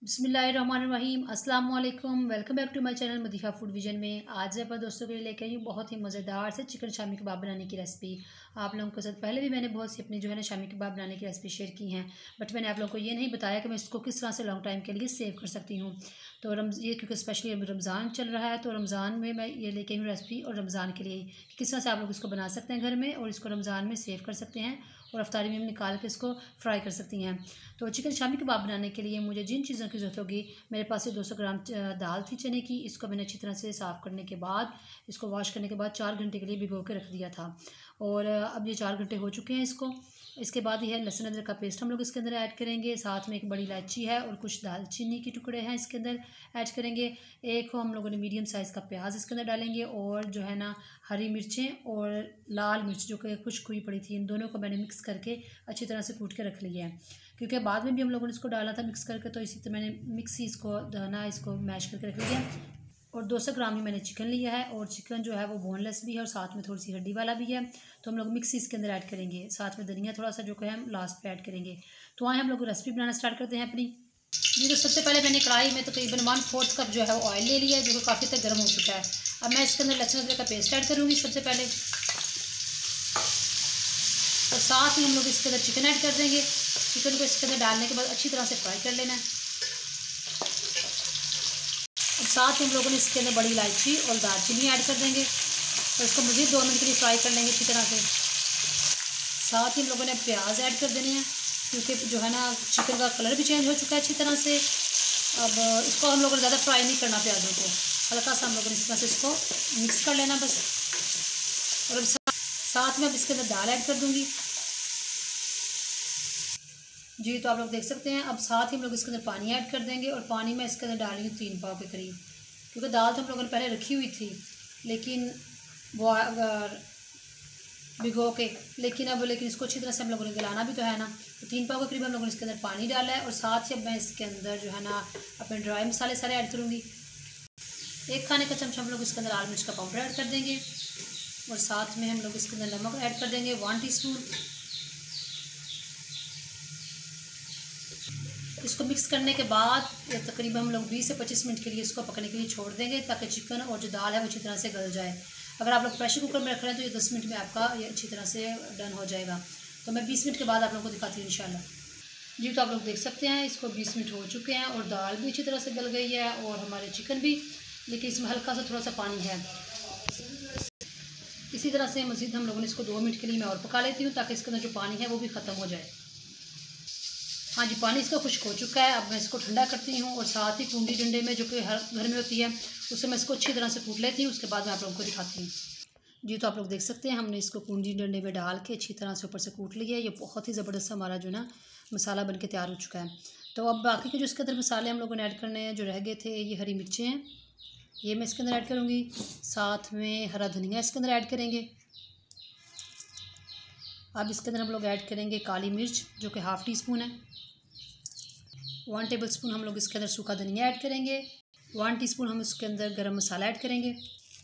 बिस्मिल्लाहिर्रहमानिर्रहीम अस्सलाम वालेकुम। Welcome back to my channel Madiha food vision में। आज मैं दोस्तों के लिए लेकर आई हूँ बहुत ही मज़ेदार से चिकन शामी कबाब बनाने की रेसिपी। आप लोगों के साथ पहले भी मैंने बहुत सी अपनी जो है ना शामी कबाब बनाने की रेसिपी शेयर की हैं, बट मैंने आप लोगों को ये नहीं बताया कि मैं इसको किस तरह से लॉन्ग टाइम के लिए सेव कर सकती हूँ। तो ये क्योंकि स्पेशली रमज़ान चल रहा है, तो रमज़ान में मैं ये लेके आई हूँ रेसिपी, और रमज़ान के लिए किस तरह से आप लोग इसको बना सकते हैं घर में, और इसको रमज़ान में सेव कर सकते हैं और अफ्तारी में निकाल के इसको फ्राई कर सकती हैं। तो चिकन शामी कबाब बनाने के लिए मुझे जिन चीज़ों की ज़रूरत होगी, मेरे पास ये 200 ग्राम दाल थी चने की। इसको मैंने अच्छी तरह से साफ़ करने के बाद, इसको वॉश करने के बाद 4 घंटे के लिए भिगो के रख दिया था, और अब ये 4 घंटे हो चुके हैं इसको। इसके बाद ये है लहसुन अदरक का पेस्ट हम लोग इसके अंदर ऐड करेंगे, साथ में एक बड़ी इलायची है और कुछ दालचीनी के टुकड़े हैं इसके अंदर ऐड करेंगे। एक हम लोगों ने मीडियम साइज़ का प्याज इसके अंदर डालेंगे, और जो है ना हरी मिर्चें और लाल मिर्च जो कि खुश्क हुई पड़ी थी, इन दोनों को मैंने मिक्स करके अच्छी तरह से कूट के रख लिया है, क्योंकि बाद में भी हम लोगों ने इसको डाला था मिक्स करके, तो इसी तरह मैंने मिक्स ही इसको मैश करके रख लिया। और 200 ग्राम ही मैंने चिकन लिया है, और चिकन जो है वो बोनलेस भी है और साथ में थोड़ी सी हड्डी वाला भी है, तो हम लोग मिक्स इसके अंदर ऐड करेंगे। साथ में धनिया थोड़ा सा जो कि हम लास्ट पे ऐड करेंगे। तो आए हम लोग रेसिपी बनाना स्टार्ट करते हैं अपनी। ये तो सबसे पहले मैंने कढ़ाई में तकरीबन 1/4 कप जो है वो ऑयल ले लिया है, जो कि काफ़ी तक गर्म हो चुका है। अब मैं इसके अंदर लहसुन अदरक का पेस्ट ऐड करूँगी सबसे पहले, और साथ ही हम लोग इसके अंदर चिकन ऐड कर देंगे। चिकन को इसके अंदर डालने के बाद अच्छी तरह से फ्राई कर लेना है। अब साथ ही हम लोगों ने इसके अंदर बड़ी इलायची और दालचीनी ऐड कर देंगे, और इसको मुझे 2 मिनट के लिए फ्राई कर लेंगे अच्छी तरह से। साथ ही हम लोगों ने प्याज ऐड कर देने हैं, क्योंकि जो है ना चिकन का कलर भी चेंज हो चुका है अच्छी तरह से। अब इसको हम लोगों ने ज़्यादा फ्राई नहीं करना, प्याजों को हल्का सा हम लोगों ने इस तरह से इसको मिक्स कर लेना बस। और अब साथ में अब इसके अंदर दाल ऐड कर दूँगी जी। तो आप लोग देख सकते हैं। अब साथ ही हम लोग इसके अंदर पानी ऐड कर देंगे, और पानी में इसके अंदर डालेंगे 3 पाव के करीब, क्योंकि दाल तो हम लोगों ने पहले रखी हुई थी लेकिन वो अगर भिगो के, लेकिन इसको अच्छी तरह से हम लोगों ने गलाना भी तो है ना, तो 3 पाव के करीब हम लोगों ने इसके अंदर पानी डाला है। और साथ ही अब मैं इसके अंदर जो है ना अपने ड्राई मसाले सारे ऐड करूँगी। 1 खाने का चमचा हम लोग इसके अंदर लाल मिर्च का पाउडर ऐड कर देंगे, और साथ में हम लोग इसके अंदर नमक ऐड कर देंगे 1 टीस्पून। इसको मिक्स करने के बाद तकरीबन हम लोग 20 से 25 मिनट के लिए इसको पकने के लिए छोड़ देंगे, ताकि चिकन और जो दाल है वो अच्छी तरह से गल जाए। अगर आप लोग प्रेशर कुकर में रख रहे हैं तो ये 10 मिनट में आपका ये अच्छी तरह से डन हो जाएगा। तो मैं 20 मिनट के बाद आप लोगों को दिखाती हूँ इंशाल्लाह जी। तो आप लोग देख सकते हैं इसको 20 मिनट हो चुके हैं, और दाल भी अच्छी तरह से गल गई है, और हमारे चिकन भी, लेकिन इसमें हल्का सा थोड़ा सा पानी है। इसी तरह से मज़ीद हम लोगों ने इसको 2 मिनट के लिए मैं और पका लेती हूँ, ताकि इसके अंदर जो पानी है वो भी ख़त्म हो जाए। हाँ जी, पानी इसका खुश्क हो चुका है। अब मैं इसको ठंडा करती हूँ, और साथ ही कूंडी डंडे में जो कि हर घर में होती है उससे मैं इसको अच्छी तरह से कूट लेती हूँ। उसके बाद मैं आप लोगों को दिखाती हूँ जी। तो आप लोग देख सकते हैं हमने इसको कूंडी डंडे में डाल के अच्छी तरह से ऊपर से कूट लिया है। ये बहुत ही ज़बरदस्त हमारा जो ना मसाला बन के तैयार हो चुका है। तो अब बाकी के जो इसके अंदर मसाले हम लोगों ने ऐड करने हैं, जो रह गए थे, ये हरी मिर्चें हैं, ये मैं इसके अंदर ऐड करूँगी। साथ में हरा धनिया इसके अंदर ऐड करेंगे। अब इसके अंदर हम लोग ऐड करेंगे काली मिर्च, जो कि ½ टीस्पून है। 1 टेबलस्पून हम लोग इसके अंदर सूखा धनिया ऐड करेंगे। 1 टीस्पून हम इसके अंदर गरम मसाला ऐड करेंगे।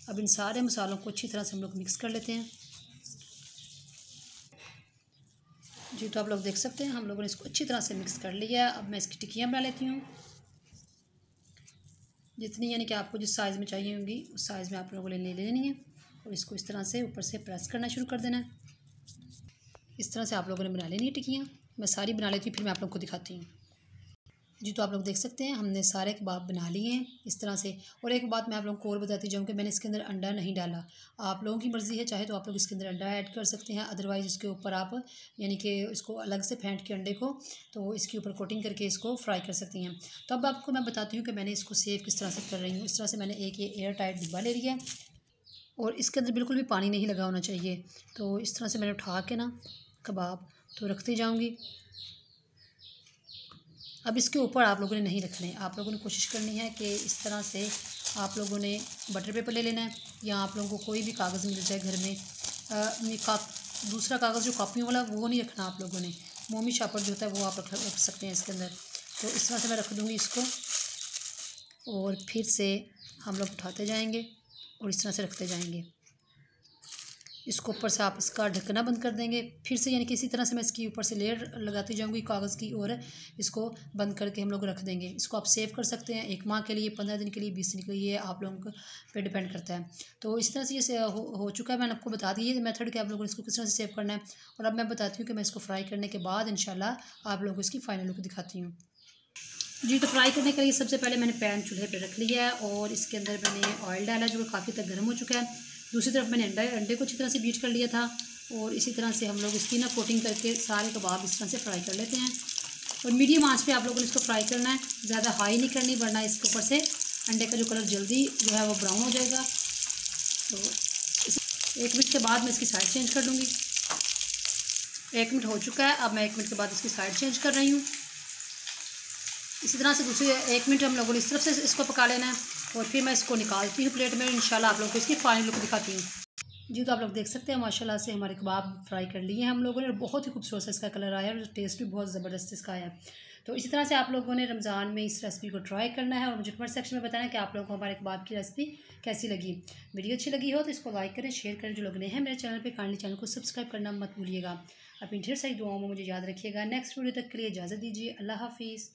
अब इन सारे मसालों को अच्छी तरह से हम लोग मिक्स कर लेते हैं जी। तो आप लोग देख सकते हैं हम लोगों ने इसको अच्छी तरह से मिक्स कर लिया है। अब मैं इसकी टिक्कियाँ बना लेती हूँ, जितनी यानी कि आपको जिस साइज़ में चाहिए होंगी उस साइज़ में आप लोगों ने ले लेनी है, और इसको इस तरह से ऊपर से प्रेस करना शुरू कर देना है। इस तरह से आप लोगों ने बना लेनी है टिक्कियाँ। मैं सारी बना लेती हूँ, फिर मैं आप लोग को दिखाती हूँ जी। तो आप लोग देख सकते हैं हमने सारे कबाब बना लिए हैं इस तरह से। और एक बात मैं आप लोगों को और बताती जाऊँ कि मैंने इसके अंदर अंडा नहीं डाला। आप लोगों की मर्ज़ी है, चाहे तो आप लोग इसके अंदर अंडा ऐड कर सकते हैं, अदरवाइज़ इसके ऊपर आप यानी कि इसको अलग से फेंट के अंडे को तो इसके ऊपर कोटिंग करके इसको फ्राई कर सकती हैं। तो अब आपको मैं बताती हूँ कि मैंने इसको सेव किस तरह से कर रही हूँ। इस तरह से मैंने एक ये एयर टाइट डिब्बा ले लिया है, और इसके अंदर बिल्कुल भी पानी नहीं लगा होना चाहिए। तो इस तरह से मैंने उठा के ना कबाब तो रखती जाऊँगी। अब इसके ऊपर आप लोगों ने नहीं रखने, आप लोगों ने कोशिश करनी है कि इस तरह से आप लोगों ने बटर पेपर ले लेना है, या आप लोगों को कोई भी कागज़ मिल जाए घर में। दूसरा कागज़ जो कॉपियों वाला वो नहीं रखना आप लोगों ने, मोमी शापर जो होता है वो आप रख सकते हैं इसके अंदर। तो इस तरह से मैं रख दूँगी इसको, और फिर से हम लोग उठाते जाएंगे और इस तरह से रखते जाएंगे। इसको ऊपर से आप इसका ढकना बंद कर देंगे। फिर से यानी कि इसी तरह से मैं इसकी ऊपर से लेयर लगाती जाऊँगी कागज़ की और इसको बंद करके हम लोग रख देंगे। इसको आप सेव कर सकते हैं 1 माह के लिए, 15 दिन के लिए, 20 दिन के लिए, आप लोगों पे डिपेंड करता है। तो इस तरह से ये हो चुका है। मैंने आपको बता दी है मेथड कि आप लोगों को इसको किस तरह से सेव करना है। और अब मैं बताती हूँ कि मैं इसको फ्राई करने के बाद इंशाल्लाह आप लोगों को इसकी फ़ाइनल लुक दिखाती हूँ। जी, तो फ्राई करने के लिए सबसे पहले मैंने पैन चूल्हे पे रख लिया है और इसके अंदर मैंने ऑयल डाला जो कि काफ़ी तक गर्म हो चुका है। दूसरी तरफ मैंने अंडे को अच्छी तरह से बीट कर लिया था और इसी तरह से हम लोग इसकी ना कोटिंग करके सारे कबाब इस तरह से फ्राई कर लेते हैं। और मीडियम आंच पे आप लोगों ने इसको फ्राई करना है, ज़्यादा हाई नहीं करनी वरना इसके ऊपर से अंडे का जो कलर जल्दी जो है वो ब्राउन हो जाएगा। तो 1 मिनट के बाद मैं इसकी साइड चेंज कर दूँगी। 1 मिनट हो चुका है, अब मैं 1 मिनट के बाद इसकी साइड चेंज कर रही हूँ। इसी तरह से दूसरी 1 मिनट हम लोगों ने इस तरफ से इसको पका लेना है और फिर मैं इसको निकालती हूँ प्लेट में। इंशाल्लाह आप लोगों को इसकी फाइनल लुक दिखाती हूँ। जी, तो आप लोग देख सकते हैं माशाल्लाह से हमारे कबाब फ्राई कर लिए हैं हम लोगों ने और बहुत ही खूबसूरत सा इसका कलर आया है और टेस्ट भी बहुत ज़बरदस्त इसका आया है। तो इसी तरह से आप लोगों ने रमज़ान में इस रेसिपी को ट्राई करना है और मुझे कमेंट सेक्शन में बताना कि आप लोगों को हमारे कबाब की रेसिपी कैसी लगी। वीडियो अच्छी लगी हो तो इसको लाइक करें, शेयर करें। जो लोग नए हैं मेरे चैनल पर, काइंडली चैनल को सब्सक्राइब करना मत भूलिएगा। अपनी ढेर सारी दुआओं में मुझे याद रखिएगा। नेक्स्ट वीडियो तक के लिए इजाज़त दीजिए। अल्लाह हाफिज़।